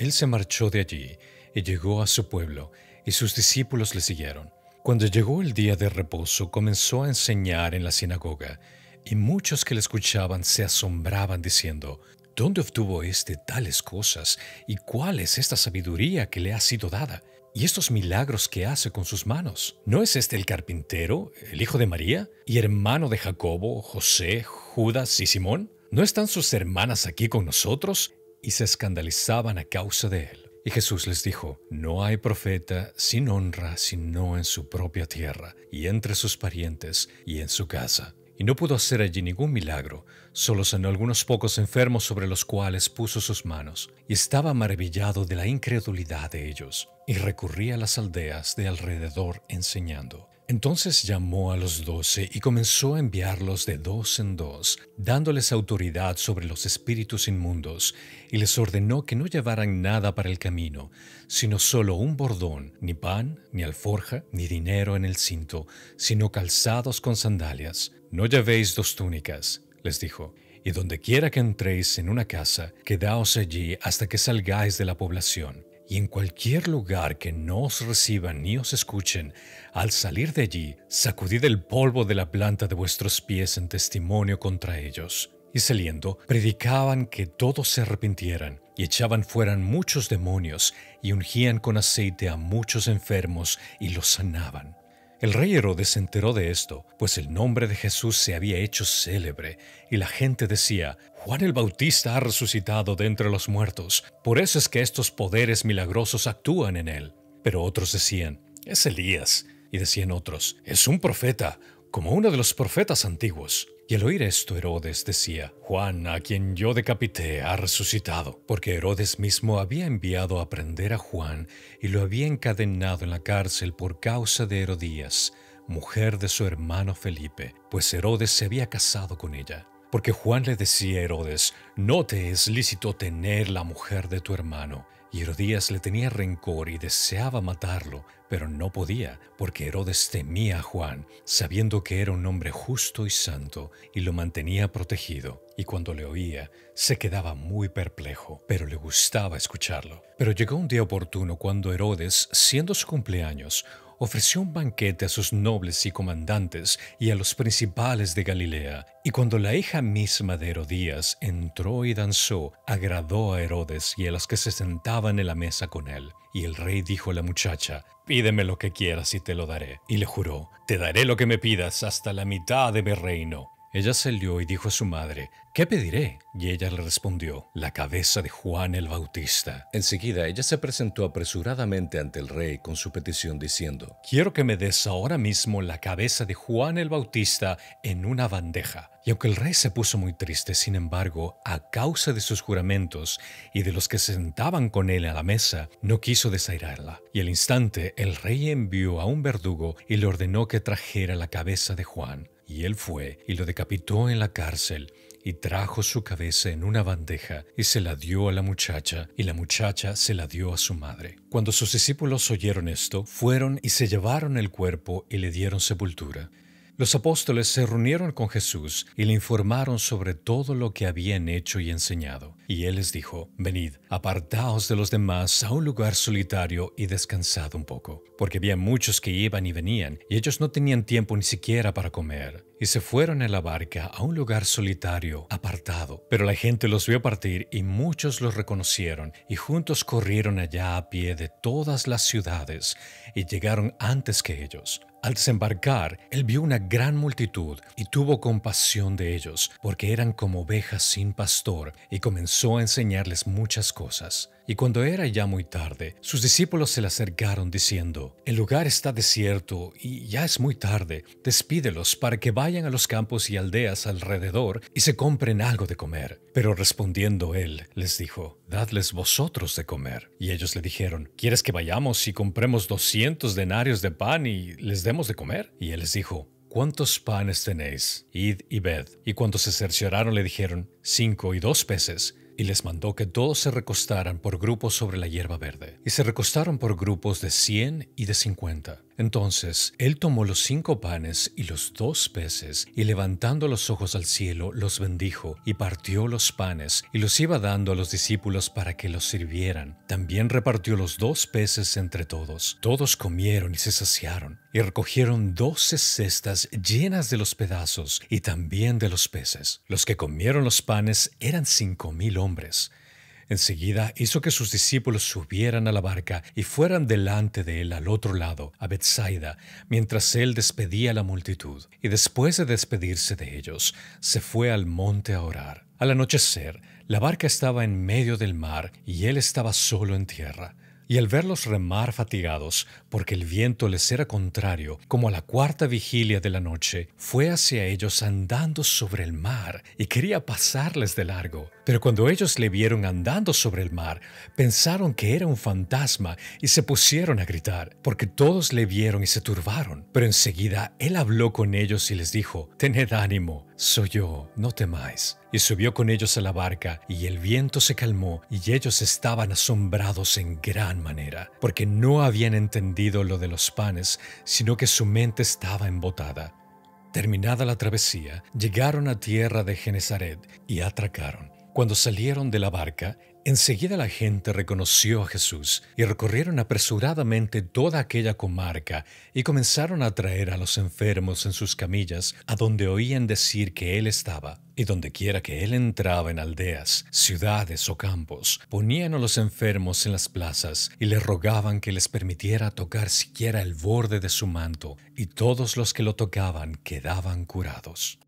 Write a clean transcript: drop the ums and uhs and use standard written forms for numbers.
Él se marchó de allí y llegó a su pueblo, y sus discípulos le siguieron. Cuando llegó el día de reposo, comenzó a enseñar en la sinagoga, y muchos que le escuchaban se asombraban diciendo: ¿Dónde obtuvo éste tales cosas? ¿Y cuál es esta sabiduría que le ha sido dada? ¿Y estos milagros que hace con sus manos? ¿No es este el carpintero, el hijo de María, y hermano de Jacobo, José, Judas y Simón? ¿No están sus hermanas aquí con nosotros? Y se escandalizaban a causa de él. Y Jesús les dijo: No hay profeta sin honra sino en su propia tierra, y entre sus parientes, y en su casa. Y no pudo hacer allí ningún milagro, solo sanó algunos pocos enfermos sobre los cuales puso sus manos, y estaba maravillado de la incredulidad de ellos, y recurría a las aldeas de alrededor enseñando. Entonces llamó a los 12 y comenzó a enviarlos de dos en dos, dándoles autoridad sobre los espíritus inmundos, y les ordenó que no llevaran nada para el camino, sino solo un bordón, ni pan, ni alforja, ni dinero en el cinto, sino calzados con sandalias. No llevéis dos túnicas, les dijo, y donde quiera que entréis en una casa, quedaos allí hasta que salgáis de la población. Y en cualquier lugar que no os reciban ni os escuchen, al salir de allí, sacudid el polvo de la planta de vuestros pies en testimonio contra ellos. Y saliendo, predicaban que todos se arrepintieran, y echaban fuera muchos demonios, y ungían con aceite a muchos enfermos, y los sanaban. El rey Herodes se enteró de esto, pues el nombre de Jesús se había hecho célebre, y la gente decía: Juan el Bautista ha resucitado de entre los muertos, por eso es que estos poderes milagrosos actúan en él. Pero otros decían: Es Elías, y decían otros: Es un profeta, como uno de los profetas antiguos. Y al oír esto, Herodes decía: Juan, a quien yo decapité, ha resucitado, porque Herodes mismo había enviado a prender a Juan y lo había encadenado en la cárcel por causa de Herodías, mujer de su hermano Felipe, pues Herodes se había casado con ella. Porque Juan le decía a Herodes: No te es lícito tener la mujer de tu hermano. Y Herodías le tenía rencor y deseaba matarlo, pero no podía, porque Herodes temía a Juan, sabiendo que era un hombre justo y santo, y lo mantenía protegido. Y cuando le oía, se quedaba muy perplejo, pero le gustaba escucharlo. Pero llegó un día oportuno cuando Herodes, siendo su cumpleaños, ofreció un banquete a sus nobles y comandantes y a los principales de Galilea. Y cuando la hija misma de Herodías entró y danzó, agradó a Herodes y a los que se sentaban en la mesa con él. Y el rey dijo a la muchacha: Pídeme lo que quieras y te lo daré. Y le juró: Te daré lo que me pidas hasta la mitad de mi reino. Ella salió y dijo a su madre: ¿Qué pediré? Y ella le respondió: La cabeza de Juan el Bautista. Enseguida ella se presentó apresuradamente ante el rey con su petición diciendo: Quiero que me des ahora mismo la cabeza de Juan el Bautista en una bandeja. Y aunque el rey se puso muy triste, sin embargo, a causa de sus juramentos y de los que se sentaban con él a la mesa, no quiso desairarla. Y al instante el rey envió a un verdugo y le ordenó que trajera la cabeza de Juan. Y él fue y lo decapitó en la cárcel, y trajo su cabeza en una bandeja, y se la dio a la muchacha, y la muchacha se la dio a su madre. Cuando sus discípulos oyeron esto, fueron y se llevaron el cuerpo y le dieron sepultura. Los apóstoles se reunieron con Jesús y le informaron sobre todo lo que habían hecho y enseñado. Y él les dijo: Venid, apartaos de los demás a un lugar solitario y descansad un poco. Porque había muchos que iban y venían, y ellos no tenían tiempo ni siquiera para comer. Y se fueron en la barca a un lugar solitario, apartado. Pero la gente los vio partir y muchos los reconocieron, y juntos corrieron allá a pie de todas las ciudades, y llegaron antes que ellos. Al desembarcar, él vio una gran multitud y tuvo compasión de ellos, porque eran como ovejas sin pastor, y comenzó a enseñarles muchas cosas. Y cuando era ya muy tarde, sus discípulos se le acercaron diciendo: El lugar está desierto y ya es muy tarde. Despídelos para que vayan a los campos y aldeas alrededor y se compren algo de comer. Pero respondiendo él, les dijo: Dadles vosotros de comer. Y ellos le dijeron: ¿Quieres que vayamos y compremos 200 denarios de pan y les demos de comer? Y él les dijo: ¿Cuántos panes tenéis? Id y ved. Y cuando se cercioraron le dijeron: 5 y 2 peces. Y les mandó que todos se recostaran por grupos sobre la hierba verde. Y se recostaron por grupos de 100 y de 50. Entonces él tomó los 5 panes y los 2 peces, y levantando los ojos al cielo, los bendijo, y partió los panes, y los iba dando a los discípulos para que los sirvieran. También repartió los 2 peces entre todos. Todos comieron y se saciaron, y recogieron 12 cestas llenas de los pedazos, y también de los peces. Los que comieron los panes eran 5,000 hombres. Enseguida hizo que sus discípulos subieran a la barca y fueran delante de él al otro lado, a Betsaida, mientras él despedía a la multitud. Y después de despedirse de ellos, se fue al monte a orar. Al anochecer, la barca estaba en medio del mar y él estaba solo en tierra. Y al verlos remar fatigados, porque el viento les era contrario, como a la 4:a de la noche, fue hacia ellos andando sobre el mar y quería pasarles de largo. Pero cuando ellos le vieron andando sobre el mar, pensaron que era un fantasma y se pusieron a gritar, porque todos le vieron y se turbaron. Pero enseguida él habló con ellos y les dijo: «Tened ánimo, soy yo, no temáis». Y subió con ellos a la barca, y el viento se calmó, y ellos estaban asombrados en gran manera, porque no habían entendido lo de los panes, sino que su mente estaba embotada. Terminada la travesía, llegaron a tierra de Genesaret y atracaron. Cuando salieron de la barca, enseguida la gente reconoció a Jesús y recorrieron apresuradamente toda aquella comarca y comenzaron a traer a los enfermos en sus camillas a donde oían decir que él estaba. Y dondequiera que él entraba en aldeas, ciudades o campos, ponían a los enfermos en las plazas y le rogaban que les permitiera tocar siquiera el borde de su manto, y todos los que lo tocaban quedaban curados.